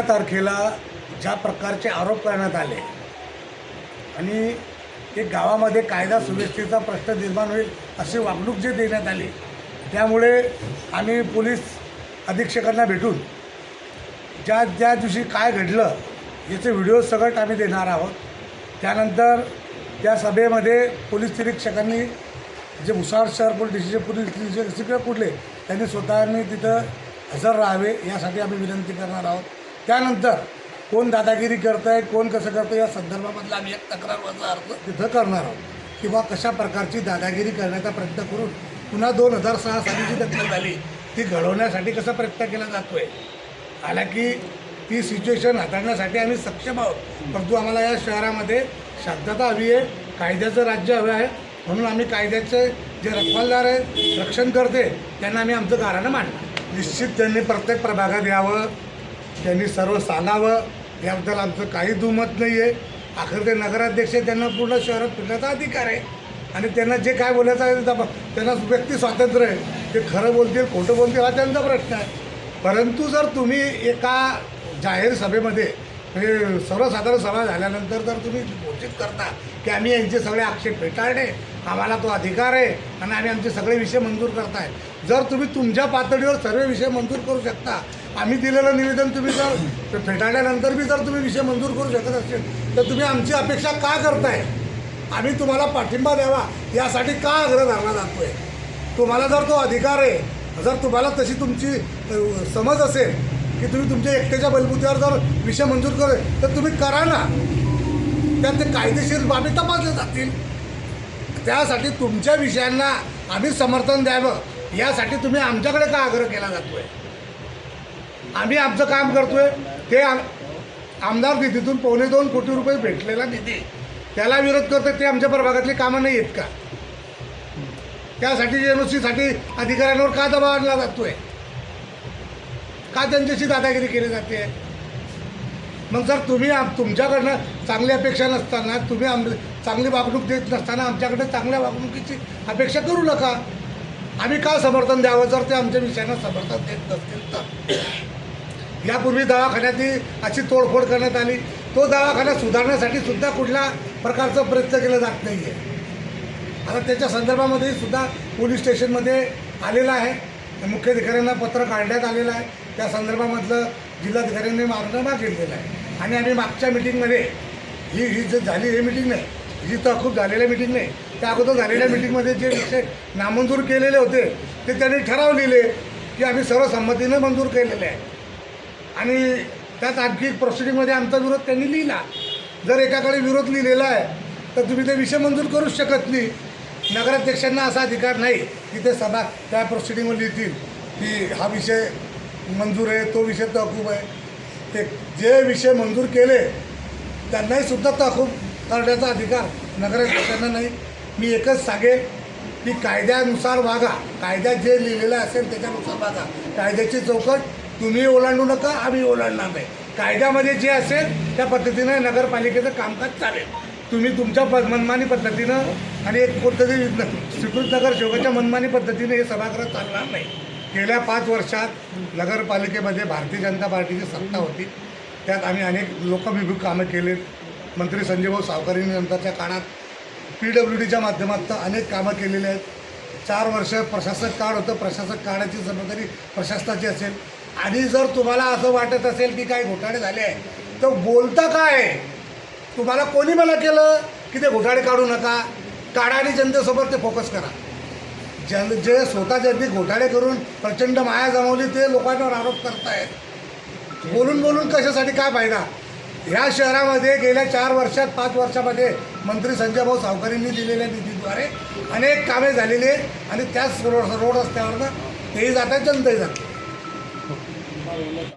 तारखेला ज्या प्रकारचे आरोप करण्यात आले आणि एक गावामध्ये कायदा सुव्यवस्थेचा प्रश्न निर्माण होईल अशी वागणूक जे देण्यात आली, त्यामुळे आम्ही पोलीस अधीक्षकांना भेटून ज्या दिवशी काय घडलं याचे व्हिडिओ सगळं आम्ही देणार आहोत. त्यानंतर त्या सभेमध्ये पोलीस निरीक्षकांनी जे मुसाळ शहर पोलीस स्टेशनचे पोलीस निरीक्षक कुठले त्यांनी स्वतःनी तिथं हजर राहावे यासाठी आम्ही विनंती करणार आहोत. त्यानंतर कोण दादागिरी करत आहे, कोण कसं करतं या संदर्भामधला आम्ही एक तक्रारचा अर्ज तिथं करणार आहोत किंवा कशा प्रकारची दादागिरी करण्याचा प्रयत्न करून पुन्हा 2006 साली जी दखल झाली ती घडवण्यासाठी कसा प्रयत्न केला जातो आहे. हालाकी ती सिच्युएशन हाताळण्यासाठी आम्ही सक्षम आहोत, परंतु आम्हाला या शहरामध्ये शांतता हवी आहे, कायद्याचं राज्य हवं आहे. म्हणून आम्ही कायद्याचे जे रखवालदार आहेत, रक्षण करते त्यांना आम्ही आमचं गाऱ्हाणं मांडणार. निश्चित त्यांनी प्रत्येक प्रभागात यावं, त्यांनी सर्व सांगावं, याबद्दल आमचं काही दुमत नाही आहे. अखेर ते नगराध्यक्ष त्यांना पूर्ण शहरात फिरण्याचा अधिकार आहे आणि त्यांना जे काय बोलायचं आहे त्यांना व्यक्ती स्वातंत्र्य आहे. ते खरं बोलतील खोटं बोलतील हा त्यांचा प्रश्न आहे. परंतु जर तुम्ही एका जाहीर सभेमध्ये सर्वसाधारण सभा झाल्यानंतर जर तुम्ही घोषित करता की आम्ही यांचे सगळे आक्षेप फेटाळले, आम्हाला तो अधिकार आहे आणि आम्ही आमचे सगळे विषय मंजूर करताय, जर तुम्ही तुमच्या पातळीवर सर्व विषय मंजूर करू शकता, आम्ही दिलेलं निवेदन तुम्ही जर फेटाळल्यानंतर बी जर तुम्ही विषय मंजूर करू शकत असेल तर तुम्ही आमची अपेक्षा का करताय? आम्ही तुम्हाला पाठिंबा द्यावा यासाठी का आग्रह धरला जातो आहे? तुम्हाला जर तो अधिकार आहे, जर तुम्हाला तशी तुमची समज असेल की तुम्ही तुमच्या एकट्याच्या बलबुतीवर जर विषय मंजूर करे तर तुम्ही करा ना. त्यात ते कायदेशीर बाबी तपासल्या जातील. त्यासाठी तुमच्या विषयांना आम्ही समर्थन द्यावं यासाठी तुम्ही आमच्याकडे का आग्रह केला जातो आहे? आम्ही आमचं काम करतो आहे. ते आमदार निधीतून 2.25 कोटी रुपये भेटलेला निधी त्याला विरोध करतो, ते आमच्या प्रभागातली कामं नाही आहेत का? त्यासाठी NOCसाठी अधिकाऱ्यांवर का दबाव आणला जातो आहे? का त्यांच्याशी दादागिरी केली जाते? मग जर तुम्ही तुमच्याकडनं चांगली अपेक्षा नसताना, तुम्ही चांगली वागणूक देत नसताना आमच्याकडे चांगल्या वागणुकीची अपेक्षा करू नका. आम्ही का समर्थन द्यावं जर ते आमच्या विषयांना समर्थन देत नसतील तर? यापूर्वी दवाखान्यातही अशी तोडफोड करण्यात आली, तो दवाखाना सुधारण्यासाठी सुद्धा कुठल्या प्रकारचा प्रयत्न केला जात नाही आहे. आता त्याच्या संदर्भामध्ये सुद्धा पोलीस स्टेशनमध्ये आलेलं आहे, मुख्याधिकाऱ्यांना पत्र काढण्यात आलेलं आहे. त्या संदर्भामधलं जिल्हाधिकाऱ्यांनी मागणं मागितलेलं आहे आणि आम्ही मागच्या मिटिंगमध्ये ही जे झाली हे मिटिंग नाही, ही तर खूप झालेल्या मिटिंग नाही, त्या अगोदर झालेल्या मिटिंगमध्ये जे विषय नामंजूर केलेले होते ते त्यांनी ठराव लिहिले की आम्ही सर्वसंमतीनं मंजूर केलेले आहे आणि त्यात आणखी प्रोसिडिंगमध्ये आमचा विरोध त्यांनी लिहिला. जर एकाकडे विरोध लिहिलेला आहे तर तुम्ही ते विषय मंजूर करूच शकत नाही. नगराध्यक्षांना असा अधिकार नाही की ते सभा त्या प्रोसिडिंगवर लिहितील की हा विषय मंजूर आहे, तो विषय तहकूब आहे. ते जे विषय मंजूर केले त्यांनाही सुद्धा तहकूब करण्याचा अधिकार नगराध्यक्षांना नाही. मी एकच सांगेन की कायद्यानुसार वागा, कायद्यात जे लिहिलेलं असेल त्याच्यानुसार वागा. कायद्याची चौकट तुम्ही ओलांडू नका, आम्ही ओलांडणार नाही. कायद्यामध्ये जे असेल त्या पद्धतीनं नगरपालिकेचं कामकाज चालेल. तुम्ही तुमच्या मनमानी पद्धतीनं आणि एक कोणतरी स्वीकृत नगरसेवकाच्या मनमानी पद्धतीने हे सभागृह चालणार नाही. गेल्या 5 वर्षात नगरपालिकेमध्ये भारतीय जनता पार्टीची सत्ता होती, त्यात आम्ही अनेक लोकाभिमुख कामं केलेत. मंत्री संजय भाऊ सावकारींनी नंतरच्या काळात PWDच्या माध्यमातून अनेक कामं केलेली आहेत. 4 वर्ष प्रशासक काळ होतं, प्रशासक काळाची जबाबदारी प्रशासनाची असेल. आणि जर तुम्हाला असं वाटत असेल की काही घोटाळे झाले आहे तर बोलता काय? तुम्हाला कोणी मला केलं की ते घोटाळे काढू नका? काढा आणि जनतेसोबत ते फोकस करा. जे स्वतः ज्यांनी घोटाळे करून प्रचंड माया जमवली ते लोकांवर आरोप करतायत. बोलून बोलून कशासाठी काय फायदा? ह्या शहरामध्ये गेल्या 4 वर्षात 5 वर्षामध्ये मंत्री संजय भाऊ सावकारींनी दिलेल्या निधीद्वारे अनेक कामे झालेली आहेत आणि त्याच रोड रस्त्यावरनं तेही जातात, जनताही जाते.